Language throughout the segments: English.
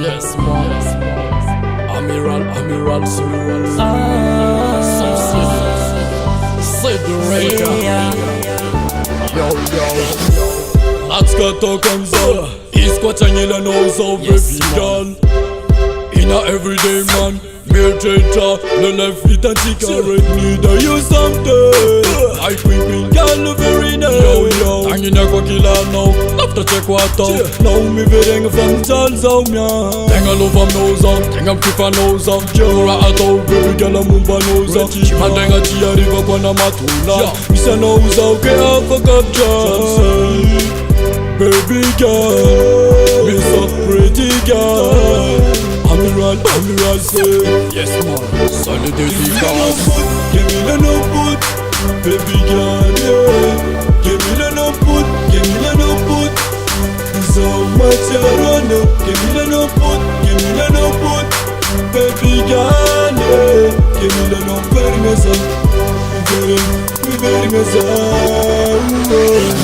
Yes, man. Amiral, Atskata kanza Iskwatanyila nouza baby girl Ina everyday man Mere traitor Le life identique Arrête me to you someday I queen girl very nice Yo Tangina kwa kila now After check what out Now me vereng van Charles au mia Tenga lova mnoza Tenga mkifa noza Jura ato baby girl amumba noza Mandenga chia riva kwa na matula Misa noza uke afa kapcha Baby girl, me so pretty girl. Amiral say, yes man, solid dedicace. Give me the no put, baby girl, yeah. Give me the no put, give me the no put. So much I run up, give me the no put, give me the no put. Baby girl, yeah. Give me the no permesa,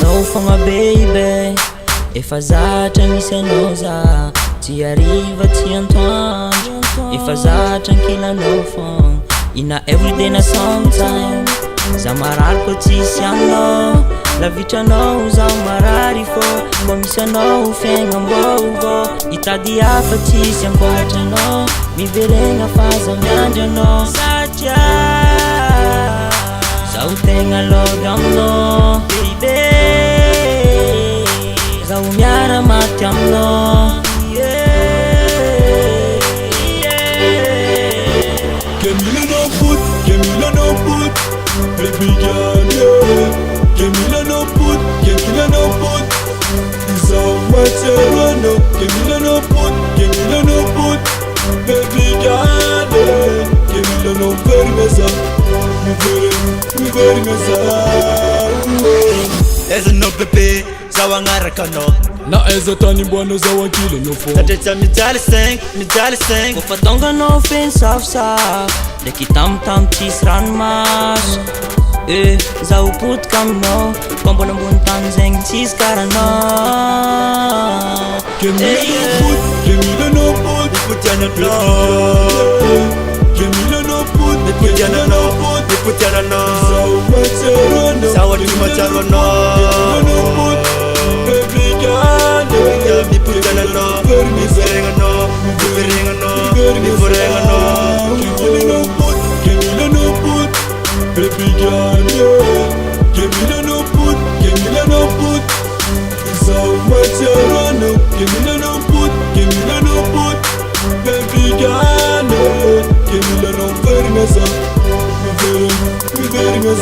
no for my baby. If I zat and se noza, ti arriva ti Antoine. If I zat tranquila no fun, ina everyday na sometime. Zamarar ko ti siamo, la vita no zamarari fo. Komisa no fenga mbogo, itadi afa ti siambota no. Mi verenga faza mianja no. Satya, sautenga logam no, baby. Zaumiara matiamno, yeah. Give me no put, give me no put, baby girl, yeah. Give me no put, give me no put. So much I run up, give me no put, give me no put, baby girl, yeah. Give me no permesa, me permesa. There's no baby. Na eza tani mbwana za wakile nyofo Nateta mijali sing Ufatonga no fin saf Deki tam tis ran mas Za uput kam no Kombo na buntan zeng tis kara no Give me the no put, give me the no put. Put ya no Give me the no put, put ya no put ya no So much I run up, Sawa too much I run up. no put. Baby girl, Yeah, me put ya no me verenga no, me verenga no. give me the no put, give me the no put. Baby girl, yeah. Give me the no put, give me the no put. So much I run up, give me the no put, give me the no put. Baby girl, yeah. Give me the no permesa, me verenga